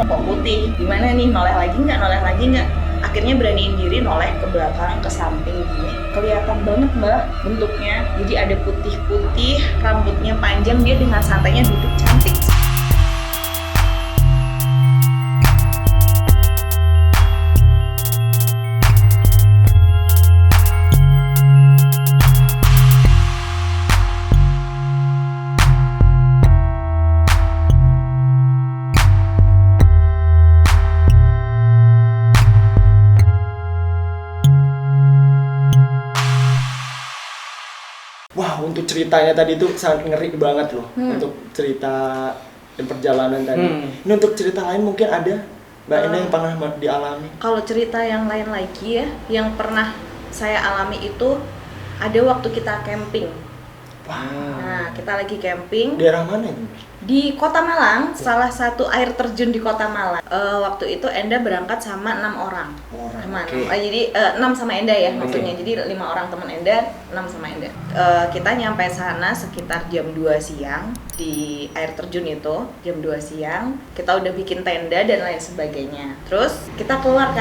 kok putih, gimana nih, noleh lagi nggak, akhirnya beraniin diri noleh ke belakang, ke samping gini, kelihatan banget mbak bentuknya, jadi ada putih-putih, rambutnya panjang, dia dengan santainya duduk cantik. Wah, untuk ceritanya tadi tuh sangat ngeri banget loh. Untuk cerita dan perjalanan tadi. Ini untuk cerita lain mungkin ada Mbak Indah yang pernah dialami? Kalau cerita yang lain lagi ya, yang pernah saya alami itu ada waktu kita camping. Nah, kita lagi camping. Daerah mana itu? Di Kota Malang, salah satu air terjun di Kota Malang. Waktu itu Enda berangkat sama 6 orang. Jadi 6 sama Enda ya maksudnya. Jadi 5 orang teman Enda, 6 sama Enda. Kita nyampe sana sekitar jam 2 siang di air terjun itu. Jam 2 siang, kita udah bikin tenda dan lain sebagainya. Terus kita keluar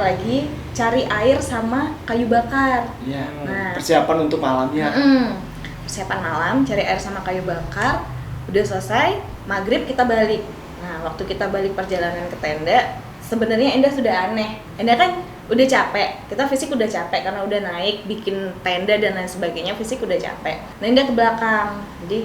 lagi cari air sama kayu bakar. Iya. Nah, Persiapan untuk malamnya. Persiapan malam, cari air sama kayu bakar. Udah selesai, maghrib kita balik. Nah, waktu kita balik perjalanan ke tenda, sebenarnya Enda sudah aneh. Enda kan udah capek, kita fisik udah capek karena udah naik, bikin tenda dan lain sebagainya, fisik udah capek. Nah, Enda ke belakang, jadi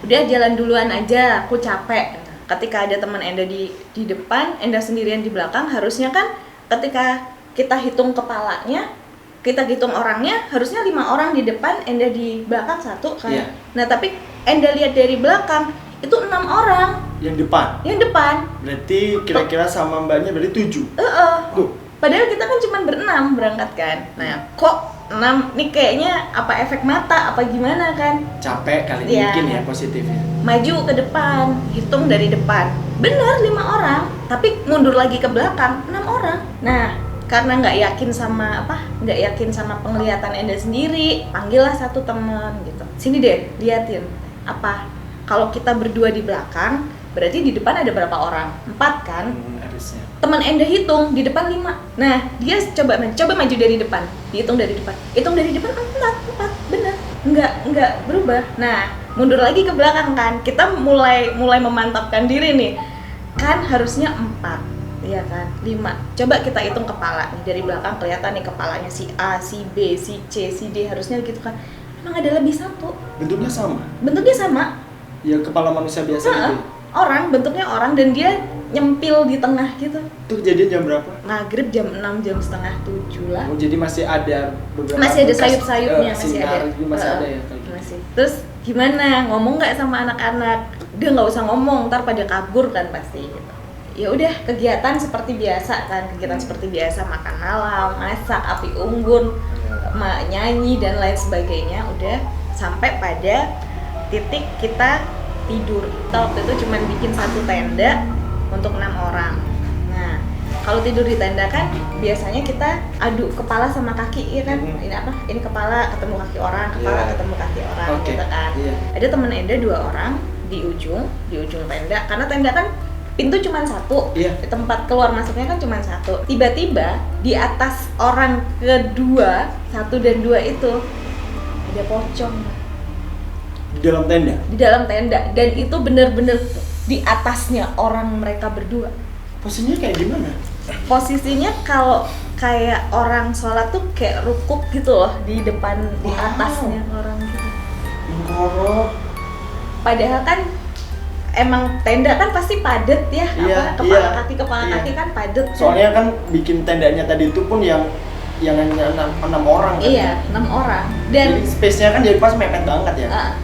udah jalan duluan aja, aku capek. Ketika ada teman Enda di depan, Enda sendirian di belakang, harusnya kan ketika kita hitung kepalanya, kita hitung orangnya, harusnya 5 orang di depan, Enda di belakang 1 kan. Iya. Nah, tapi Enda lihat dari belakang, itu 6 orang. Yang depan? Yang depan. Berarti kira-kira sama mbaknya berarti 7? Padahal kita kan cuma berenam berangkat kan. Nah, kok 6, nih kayaknya apa efek mata, apa gimana kan. Capek kali Iya. mungkin ya positifnya. Maju ke depan, hitung dari depan. Bener 5 orang, tapi mundur lagi ke belakang 6 orang. Nah, karena nggak yakin sama penglihatan Enda sendiri, panggillah satu teman gitu, sini deh liatin apa, kalau kita berdua di belakang berarti di depan ada berapa orang, 4 kan. Harusnya. Teman Enda hitung di depan 5, nah dia coba maju dari depan, dihitung dari depan, hitung dari depan 4 bener, nggak berubah. Nah, mundur lagi ke belakang kan, kita mulai memantapkan diri nih, kan harusnya 4. Iya kan, 5. Coba kita hitung kepala nih, dari belakang kelihatan nih kepalanya si A, si B, si C, si D, harusnya gitu kan. Emang ada lebih 1. Bentuknya sama? Bentuknya sama. Ya kepala manusia biasa gitu. Bentuknya orang, dan dia nyempil di tengah gitu. Itu kejadian jam berapa? Maghrib jam 6, jam setengah 7 lah. Oh, jadi masih ada beberapa Masih ada bekas, sayup-sayupnya, masih sinar ada. gitu, masih ada ya kayak gitu. Masih. Terus gimana? Ngomong nggak sama anak-anak? Dia nggak usah ngomong, ntar pada kabur kan pasti gitu. Ya udah, kegiatan seperti biasa kan, makan malam, masak, api unggun, nyanyi dan lain sebagainya. Udah sampai pada titik kita tidur. Kita waktu itu cuma bikin 1 tenda untuk 6 orang. Nah, kalau tidur di tenda kan biasanya kita adu kepala sama kaki, ya kan? Ini kepala ketemu kaki orang, ketemu kaki orang, gitu kan. Ada temen Enda 2 orang di ujung tenda, karena tenda kan pintu cuma 1, tempat keluar masuknya kan cuma 1. Tiba-tiba di atas orang kedua, 1 dan 2 itu ada pocong Di dalam tenda? Di dalam tenda, dan itu bener-bener di atasnya orang mereka berdua. Posisinya kayak gimana? Posisinya kalau kayak orang sholat tuh kayak rukuk gitu loh, di depan, di atasnya orang gitu. Padahal kan emang tenda kan pasti padet ya, kepala kaki kan padet. Soalnya kan bikin tendanya tadi itu pun yang 6 orang kan. Iya, 6 orang. Dan jadi space-nya kan jadi pas mepet banget ya.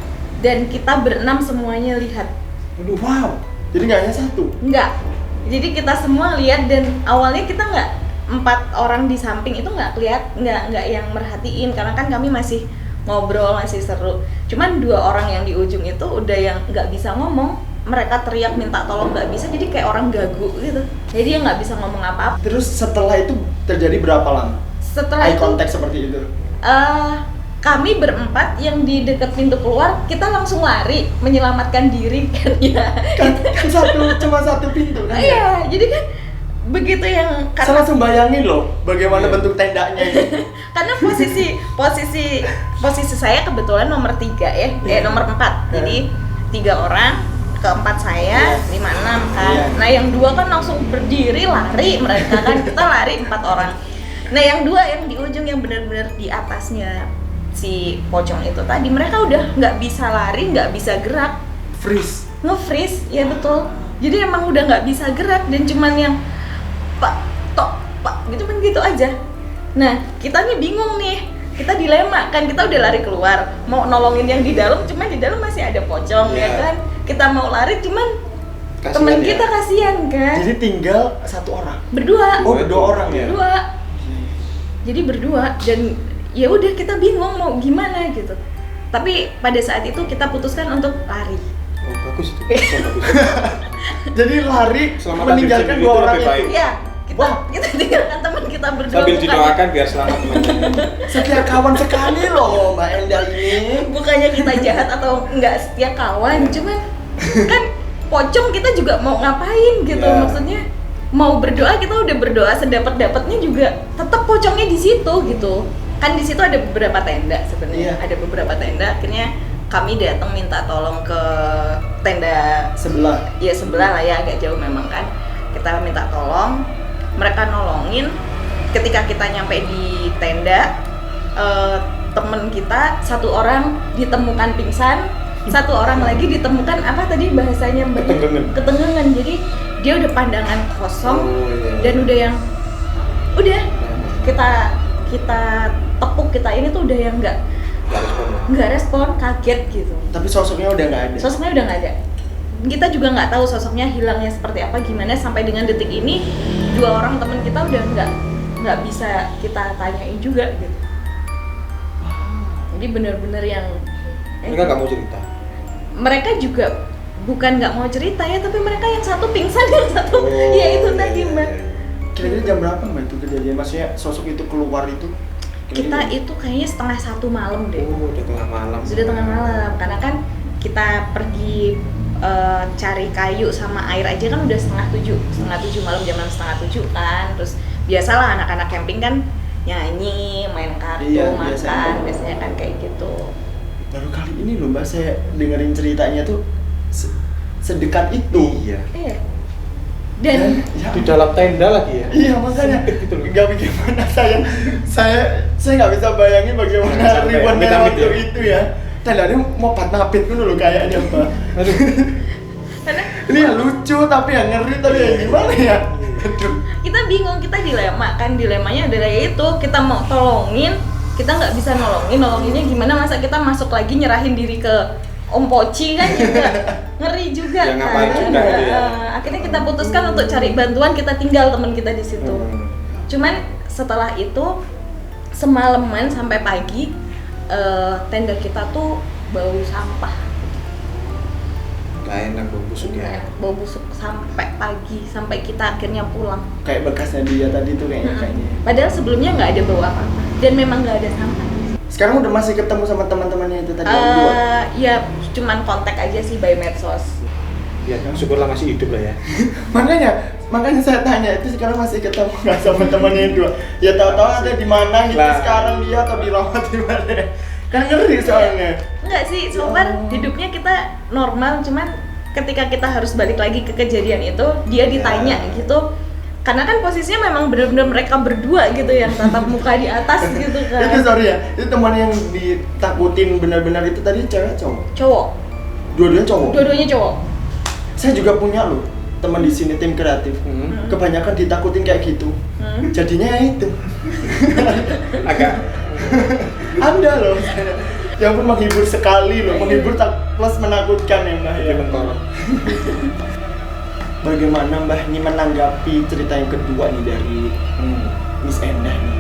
Dan kita berenam semuanya lihat. Aduh, wow. Jadi nggak hanya 1? Enggak. Jadi kita semua lihat, dan awalnya kita nggak, 4 orang di samping itu nggak yang merhatiin, karena kan kami masih ngobrol, masih seru. Cuman 2 orang yang di ujung itu udah yang nggak bisa ngomong. Mereka teriak minta tolong nggak bisa, jadi kayak orang gagu gitu. Jadi dia nggak bisa ngomong apa-apa. Terus setelah itu terjadi berapa lama? Setelah Eye itu contact seperti itu? kami berempat yang di dekat pintu keluar, kita langsung lari menyelamatkan diri kan ya. Kan cuma satu pintu kan? Iya, jadi kan begitu yang Saya langsung bayangin loh bagaimana bentuk tendanya ini. karena posisi saya kebetulan nomor 3 ya, nomor 4. Jadi 3 orang, keempat saya, 5, 6 kan. Nah yang 2 kan langsung berdiri lari mereka kan, kita lari 4 orang. Nah yang 2 yang di ujung yang benar-benar di atasnya si pocong itu tadi, mereka udah nggak bisa lari, nggak bisa gerak, nge-freeze, ya betul. Jadi emang udah nggak bisa gerak dan cuman yang pak gitu kan gitu aja. Nah kitanya bingung nih, kita dilema kan, kita udah lari keluar mau nolongin yang di dalam, cuman di dalam masih ada pocong ya kan. Kita mau lari cuman teman kita kasihan kan. Jadi tinggal 1 orang. Berdua. Oh, 2 orang ya. Berdua. Jadi berdua dan ya udah kita bingung mau gimana gitu. Tapi pada saat itu kita putuskan untuk lari. Oh, bagus itu. Bagus. Jadi lari meninggalkan 2 orang itu. Iya. Kita tinggalkan teman kita berdua. Sambil didoakan biar selamat temannya. Setia kawan sekali loh Mbak Enda ini. Bukannya kita jahat atau enggak setia kawan, cuman kan pocong kita juga mau ngapain gitu, maksudnya mau berdoa, kita udah berdoa sedapat-dapatnya juga tetap pocongnya di situ gitu. Kan di situ ada beberapa tenda sebenarnya. Ada beberapa tenda, akhirnya kami datang minta tolong ke tenda sebelah. Ya sebelah lah ya, agak jauh memang kan. Kita minta tolong, mereka nolongin. Ketika kita nyampe di tenda, temen kita 1 orang ditemukan pingsan, 1 orang lagi ditemukan apa tadi bahasanya Mbak? Ketenggengan. Jadi dia udah pandangan kosong dan udah yang kita tepuk, kita ini tuh udah yang nggak respon, kaget gitu. Tapi sosoknya udah nggak ada. Sosoknya udah nggak ada. Kita juga nggak tahu sosoknya hilangnya seperti apa, gimana sampai dengan detik ini 2 orang teman kita udah nggak bisa kita tanyain juga gitu. Jadi benar-benar yang Mereka nggak mau cerita. Mereka juga bukan nggak mau cerita ya, tapi mereka yang satu pingsan, yang satu ya itu tadi Mbak. Kira-kira jam berapa Mbak itu kejadian? Maksudnya sosok itu keluar itu? Kita itu kayaknya 1:30 malam deh. Udah tengah malam. Sudah tengah malam, karena kan kita pergi cari kayu sama air aja kan udah 6:30 malam, jam 6:30 kan. Terus biasalah anak-anak camping kan nyanyi, main kartu, makan, biasanya kan kayak gitu. Baru kali ini loh Mbak saya dengerin ceritanya tuh sedekat itu. Iya. Dan di dalam tenda lagi ya. Iya makanya gitu loh. Gak bagaimana saya nggak bisa bayangin bagaimana ribuan waktu itu ya. Tendanya mau patnapit dulu loh kayaknya Mbak. Aduh. Ini ya lucu tapi yang ngeri tapi yang gimana ya? Aduh. Kita bingung, kita dilema kan, dilemanya adalah itu kita mau tolongin, kita nggak bisa nolonginnya gimana, masa kita masuk lagi nyerahin diri ke Om Poci kan juga ngeri juga ya, kan. Juga, ya. Akhirnya kita putuskan untuk cari bantuan, kita tinggal teman kita di situ. Cuman setelah itu semalaman sampai pagi tenda kita tuh bau sampah. Gak enak bau busuk ya. Bau busuk sampai pagi, sampai kita akhirnya pulang. Kayak bekasnya dia tadi tuh kayaknya. Padahal sebelumnya nggak ada bau apa-apa dan memang nggak ada sampah. Sekarang udah masih ketemu sama teman-temannya itu tadi yang 2? Ya cuman kontak aja sih by medsos. Ya kan syukurlah masih hidup lah ya. makanya saya tanya itu sekarang masih ketemu nggak sama temannya yang 2? Ya tahu-tahu ada di mana gitu sekarang dia atau dirawat di mana? Kan ngeri soalnya. Enggak sih, so far hidupnya kita normal, cuman ketika kita harus balik lagi ke kejadian itu, dia ditanya gitu. Karena kan posisinya memang benar-benar mereka berdua gitu yang tatap muka di atas gitu kan. Itu sorry ya, itu teman yang ditakutin benar-benar itu tadi cewek cowok? Cowok. Dua-duanya cowok? Dua-duanya cowok. Saya juga punya loh teman di sini tim kreatif. Kebanyakan ditakutin kayak gitu. Jadinya ya itu. Agak Ada loh. Yang pun menghibur sekali loh, menghibur plus menakutkan ya Mbak ya. Bagaimana Mbak ini menanggapi cerita yang kedua nih dari Miss Endah nih?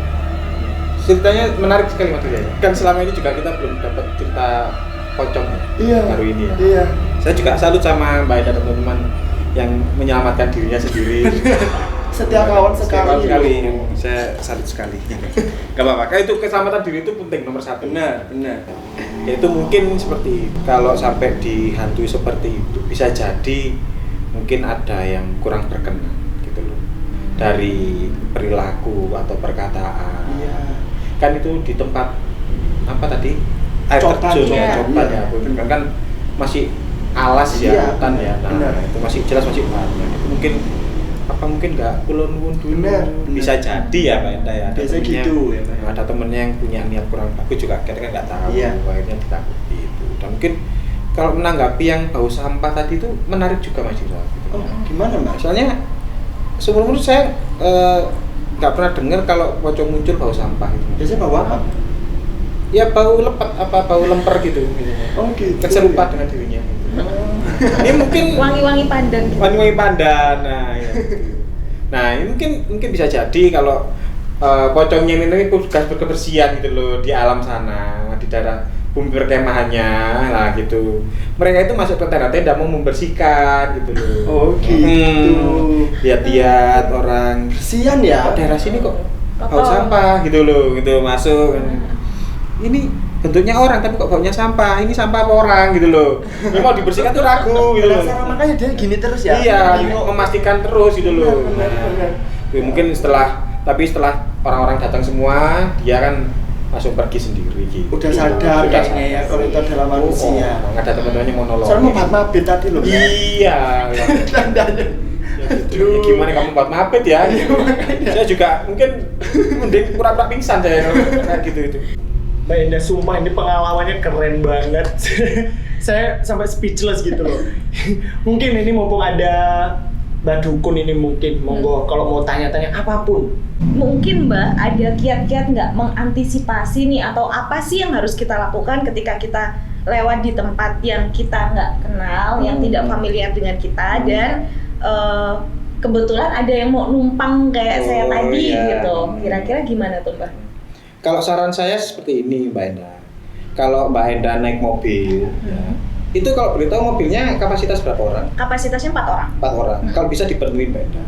Ceritanya menarik sekali Mas ya. Kan selama ini juga kita belum dapat cerita pocong baru ini ya. Iya. Saya juga salut sama Mbak Eda dan teman-teman yang menyelamatkan dirinya sendiri. setia kawan sekali. Saya salut sekali. Gak apa-apa, kayak itu keselamatan diri itu penting nomor satu. Benar. Ya itu mungkin seperti kalau sampai dihantui seperti itu bisa jadi mungkin ada yang kurang berkenan gitu loh dari perilaku atau perkataan. Iya. Kan itu di tempat apa tadi air Coban, terjun iya. coban ya, kan masih alas ya, Iya, hutan ya. Nah, benar. itu masih jelas masih banyak. Itu mungkin nggak kulon dulu. Benar. Bisa jadi ya Pak Enda ya. Biasanya gitu ya, Pak. Ada temennya yang punya niat kurang bagus juga akhirnya nggak tahu, Iya. akhirnya ditakuti itu. Dan mungkin kalau menanggapi yang bau sampah tadi itu menarik juga Mas Dira. Gitu. Oh, gimana Mbak? Soalnya seumur saya nggak pernah dengar kalau pocong muncul bau sampah itu. Biasanya bawa apa? Ya bau lepet apa bau lemper gitu. Oh gitu. Keserupa dengan dirinya. Ini mungkin Wangi-wangi pandan gitu. wangi pandan. Nah, ya. Nah, ini mungkin bisa jadi kalau pocongnya ini tugas berkebersihan gitu loh di alam sana, di daerah bumi perkemahannya lah gitu. Mereka itu masuk ke tenda-tenda mau membersihkan gitu loh. Oh gitu. Lihat-lihat orang Kesian ya. kok daerah sini kok bau Kotor. sampah gitu loh, gitu masuk. Ini bentuknya orang tapi kok baunya sampah. Ini sampah apa orang gitu loh. Ini mau dibersihkan tuh ragu gitu loh. Penasaran, makanya dia gini terus ya. Iya, memastikan terus gitu loh. Benar. Mungkin setelah orang-orang datang semua, dia kan langsung pergi sendiri gitu. Udah sadar kayaknya ya kalau itu adalah manusia. Nggak ada teman-temannya mau nolong. Soalnya mau mabit tadi loh. Iya. Tandanya. Ya, gimana kamu buat mabit ya? Saya juga mungkin mending pura-pura pingsan saya kayak gitu itu. Mbak Enda, sumpah ini pengalamannya keren banget. Saya sampai speechless gitu loh. Mungkin ini mumpung ada Mbak Dukun ini mungkin, monggo kalau mau tanya-tanya apapun. Mungkin Mbak ada kiat-kiat nggak mengantisipasi nih atau apa sih yang harus kita lakukan ketika kita lewat di tempat yang kita nggak kenal, yang tidak familiar dengan kita dan kebetulan ada yang mau numpang kayak saya tadi iya. gitu. Kira-kira gimana tuh Mbak? Kalau saran saya seperti ini Mbak Enda. Kalau Mbak Enda naik mobil, ya, itu kalau beritahu mobilnya kapasitas berapa orang? Kapasitasnya 4 orang. 4 orang. Kalau bisa dipenuhi Mbak Enda.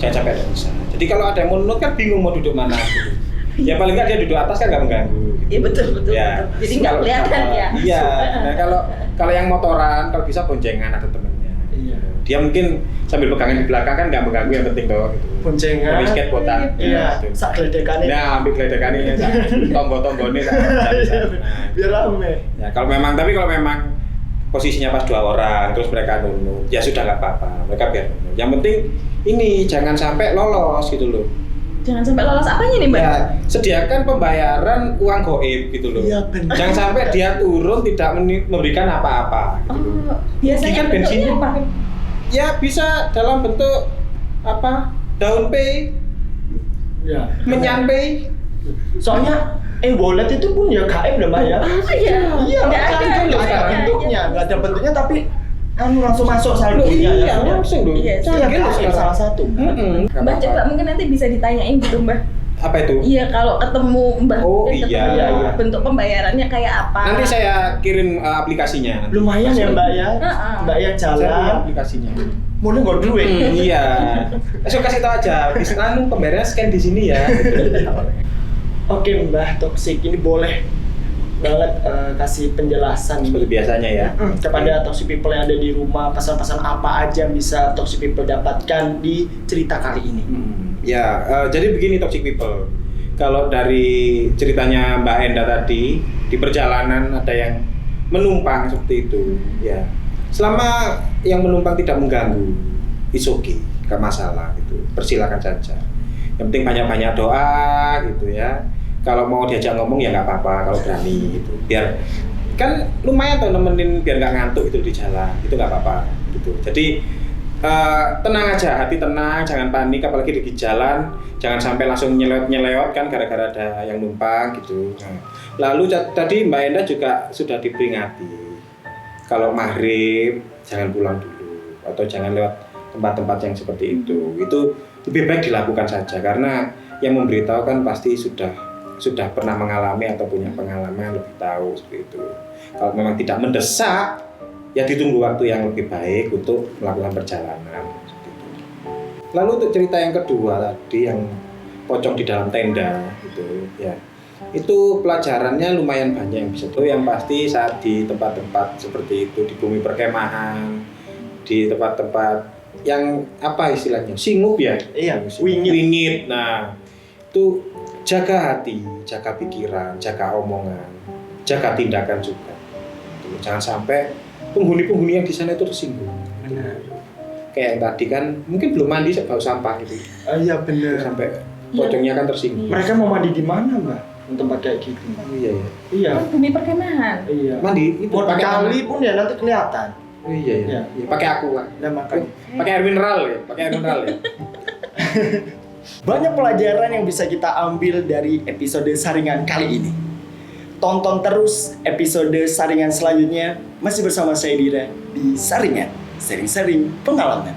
Jangan sampai ada bisa. Jadi kalau ada yang mau nunut kan bingung mau duduk mana. Gitu. Ya paling nggak dia duduk atas kan nggak mengganggu. Gitu. Iya betul. Ya. Jadi nggak kelihatan ya. Iya. Nah kalau yang motoran kalau bisa boncengan ada temennya. Iya. Dia mungkin sambil pegangin di belakang kan nggak mengganggu, yang penting bawa gitu. Boncengan. Tapi skateboardan. Iya. Gitu. Sak gledekane. Nah, ambil geledekannya, tonggo-tonggone Biar rame. Ya, kalau memang posisinya pas 2 orang terus mereka nunut, ya sudah nggak apa-apa, mereka biar nunut. Yang penting ini jangan sampai lolos gitu loh. Jangan sampai lolos apanya nih Mbak? Ya, sediakan pembayaran uang goib gitu loh. Iya, benar. Jangan sampai dia turun tidak memberikan apa-apa gitu loh. Biasanya Kan bensinnya bentuknya apa? Ya bisa dalam bentuk apa? Daun pay, Ya. menyan pay. Soalnya wallet itu pun ya gaib lah Mbak ya. Iya. Iya, Nggak ada. canggih loh Nggak sekarang ada. bentuknya, nggak ada bentuknya tapi langsung masuk Loh, saldonya iya, ya. langsung loh. Iya, Canggih loh gaib sekarang. salah satu. Mbak coba mungkin nanti bisa ditanyain gitu Mbak. Apa itu? Iya kalau ketemu Mbak. Oh, ketemu iya. bentuk pembayarannya kayak apa? Nanti saya kirim aplikasinya. Nanti. Lumayan ya Mbak ya. Heeh. Mbak yang Saya punya jalan, aplikasinya. mau nggak duit. Iya. Saya kasih tahu aja. Bisa pembayarannya scan di sini ya. Oke Mbak Toxic, ini boleh banget kasih penjelasan Seperti biasanya ya. kepada Toxic People yang ada di rumah, pesan-pesan apa aja yang bisa Toxic People dapatkan di cerita kali ini. Ya, jadi begini Toxic People. Kalau dari ceritanya Mbak Enda tadi, di perjalanan ada yang menumpang seperti itu, ya. Selama yang menumpang tidak mengganggu, it's okay, gak masalah gitu. Persilakan saja. Yang penting banyak-banyak doa gitu ya. Kalau mau diajak ngomong ya nggak apa-apa kalau berani gitu. Biar kan lumayan tuh nemenin biar nggak ngantuk itu di jalan, itu nggak apa-apa gitu. Jadi tenang aja, hati tenang, jangan panik apalagi di jalan, jangan sampai langsung nyelewat kan gara-gara ada yang numpang gitu. Nah, lalu tadi Mbak Enda juga sudah diperingati. Kalau maghrib jangan pulang dulu atau jangan lewat tempat-tempat yang seperti itu. Itu lebih baik dilakukan saja karena yang memberitahu kan pasti sudah pernah mengalami atau punya pengalaman lebih tahu seperti itu. Kalau memang tidak mendesak, ya ditunggu waktu yang lebih baik untuk melakukan perjalanan seperti itu. Lalu untuk cerita yang kedua tadi yang pocong di dalam tenda gitu ya. Itu pelajarannya lumayan banyak yang bisa. Itu yang pasti saat di tempat-tempat seperti itu, di bumi perkemahan, di tempat-tempat yang apa istilahnya? Singup ya? Iya, wingit. Nah, itu jaga hati, jaga pikiran, jaga omongan, jaga tindakan juga. Jangan sampai penghuni-penghuni yang di sana itu tersinggung. Benar. Kayak yang tadi kan mungkin belum mandi bau sampah gitu. Iya benar. Sampai pocongnya kan tersinggung. Mereka mau mandi di mana, Mbak? Untuk tempat kayak gitu. Iya ya. Iya. Kan bumi perkemahan. Iya. Mandi itu Mau pakai kali mana? pun ya nanti kelihatan. Oh, iya ya. Iya. Iya, pakai aku lah. Nah, makanya. Pakai air mineral ya, pakai air mineral ya. Banyak pelajaran yang bisa kita ambil dari episode saringan kali ini. Tonton terus episode saringan selanjutnya masih bersama saya Dira di Saringan, sering-sering pengalaman.